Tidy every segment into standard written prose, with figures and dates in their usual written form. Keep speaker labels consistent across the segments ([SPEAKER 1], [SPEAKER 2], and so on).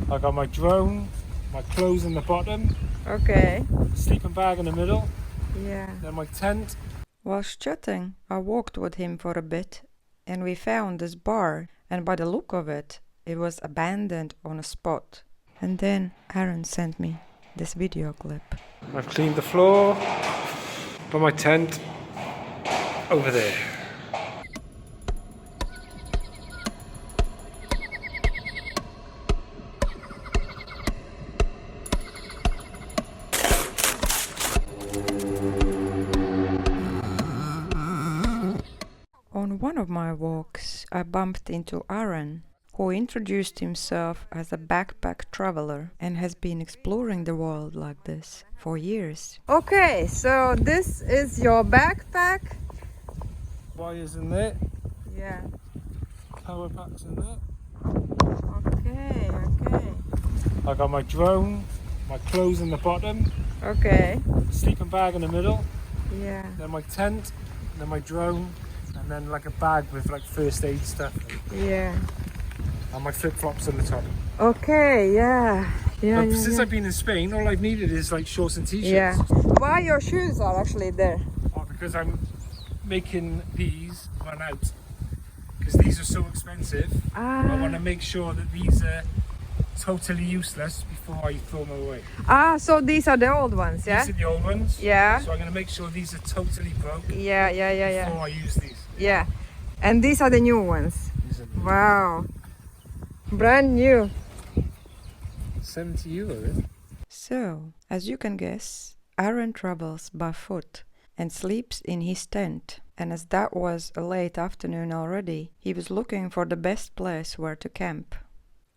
[SPEAKER 1] I got my drone, my clothes in the bottom,
[SPEAKER 2] Okay.
[SPEAKER 1] sleeping bag in the middle,
[SPEAKER 2] Yeah.
[SPEAKER 1] then my tent.
[SPEAKER 2] Whilst chatting, I walked with him for a bit, and we found this bar, and by the look of it, it was abandoned on a spot. And then Aaron sent me this video clip.
[SPEAKER 1] I've cleaned the floor, put my tent over there.
[SPEAKER 2] On one of my walks, I bumped into Aaron, who introduced himself as a backpack traveler and has been exploring the world like this for years. Okay, so this is your backpack?
[SPEAKER 1] Wires in there,
[SPEAKER 2] Yeah.
[SPEAKER 1] power packs in there.
[SPEAKER 2] Okay.
[SPEAKER 1] I got my drone, my clothes in the bottom,
[SPEAKER 2] Okay.
[SPEAKER 1] sleeping bag in the middle,
[SPEAKER 2] Yeah.
[SPEAKER 1] then my tent, then my drone, and then like a bag with like first aid stuff,
[SPEAKER 2] Yeah.
[SPEAKER 1] and my flip flops on the top.
[SPEAKER 2] Okay, yeah.
[SPEAKER 1] But since I've been in Spain, all I've needed is like shorts and t-shirts.
[SPEAKER 2] Yeah. Why your shoes are actually there?
[SPEAKER 1] Because I'm making these run out. Because these are so expensive. I want to make sure that these are totally useless before I throw them away.
[SPEAKER 2] So these are the old ones, yeah?
[SPEAKER 1] These are the old ones.
[SPEAKER 2] Yeah.
[SPEAKER 1] So I'm going to make sure these are totally broke
[SPEAKER 2] Yeah.
[SPEAKER 1] before I use these.
[SPEAKER 2] Yeah. And these are the new ones.
[SPEAKER 1] These are
[SPEAKER 2] Wow. Brand new.
[SPEAKER 1] €70.
[SPEAKER 2] So, as you can guess, Aaron travels by foot and sleeps in his tent. And as that was a late afternoon already, he was looking for the best place where to camp.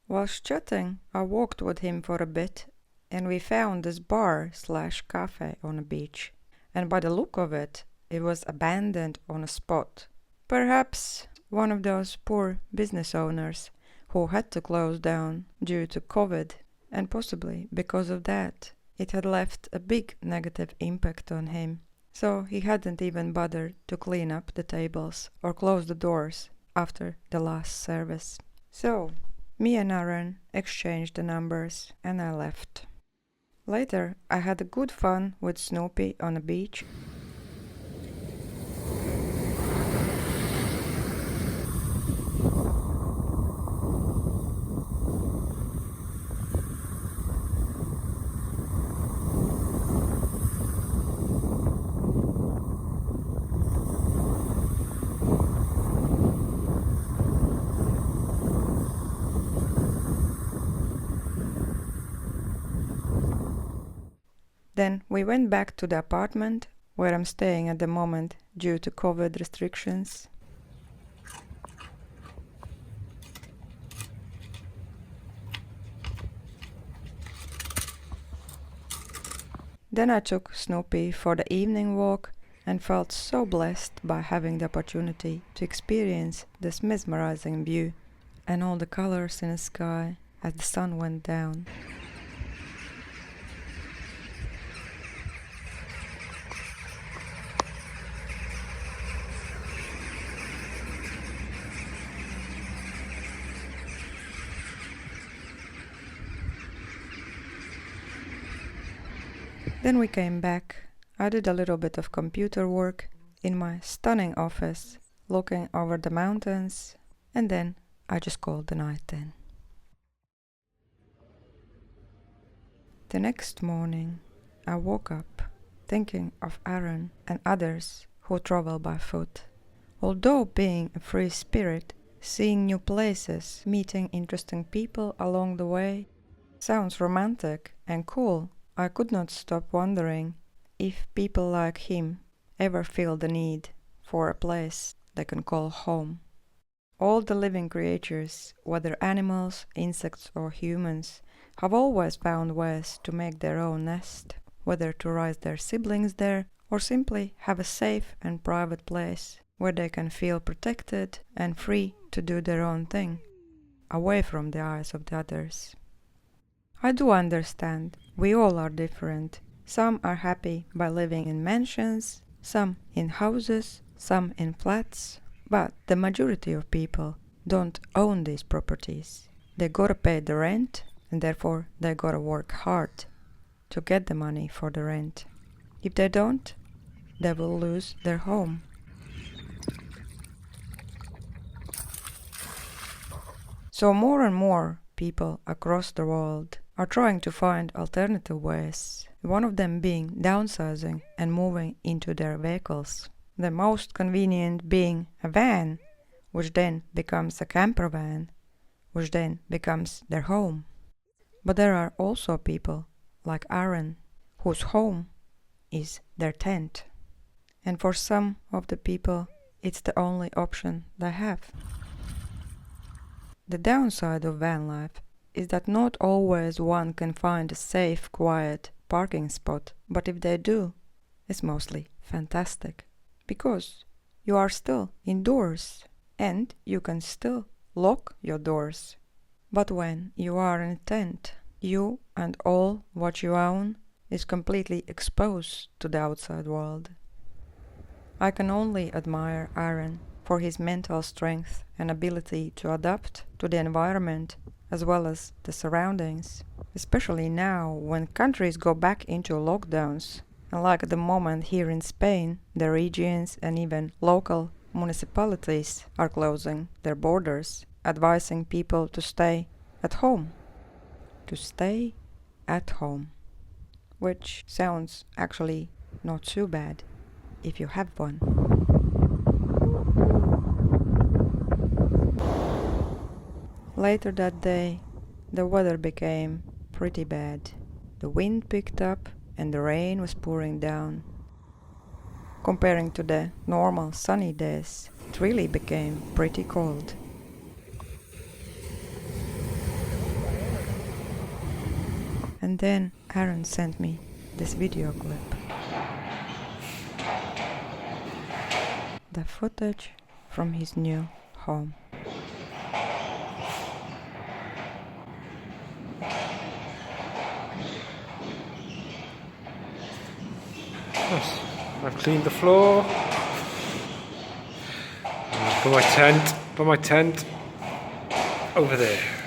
[SPEAKER 2] Whilst chatting, I walked with him for a bit, and we found this bar/cafe on a beach. And by the look of it, it was abandoned on a spot. Perhaps one of those poor business owners who had to close down due to COVID, and possibly because of that, it had left a big negative impact on him. So he hadn't even bothered to clean up the tables or close the doors after the last service. So, me and Aaron exchanged the numbers and I left. Later, I had a good fun with Snoopy on the beach. Then we went back to the apartment where I'm staying at the moment due to COVID restrictions. Then I took Snoopy for the evening walk and felt so blessed by having the opportunity to experience this mesmerizing view and all the colors in the sky as the sun went down. Then we came back. I did a little bit of computer work in my stunning office, looking over the mountains, and then I just called the night in. The next morning, I woke up thinking of Aaron and others who travel by foot. Although being a free spirit, seeing new places, meeting interesting people along the way sounds romantic and cool, I could not stop wondering if people like him ever feel the need for a place they can call home. All the living creatures, whether animals, insects or humans, have always found ways to make their own nest, whether to raise their siblings there or simply have a safe and private place where they can feel protected and free to do their own thing, away from the eyes of the others. I do understand, we all are different. Some are happy by living in mansions, some in houses, some in flats, but the majority of people don't own these properties. They gotta pay the rent, and therefore they gotta work hard to get the money for the rent. If they don't, they will lose their home. So more and more people across the world are trying to find alternative ways, one of them being downsizing and moving into their vehicles. The most convenient being a van, which then becomes a camper van, which then becomes their home. But there are also people like Aaron, whose home is their tent. And for some of the people, it's the only option they have. The downside of van life is that not always one can find a safe, quiet parking spot, but if they do, it's mostly fantastic. Because you are still indoors and you can still lock your doors. But when you are in a tent, you and all what you own is completely exposed to the outside world. I can only admire Aaron for his mental strength and ability to adapt to the environment as well as the surroundings, especially now when countries go back into lockdowns. And like at the moment here in Spain, the regions and even local municipalities are closing their borders, advising people to stay at home. To stay at home. Which sounds actually not too bad if you have one. Later that day, the weather became pretty bad. The wind picked up and the rain was pouring down. Comparing to the normal sunny days, it really became pretty cold. And then Aaron sent me this video clip. The footage from his new home.
[SPEAKER 1] Yes, I've cleaned the floor. I've put my tent over there.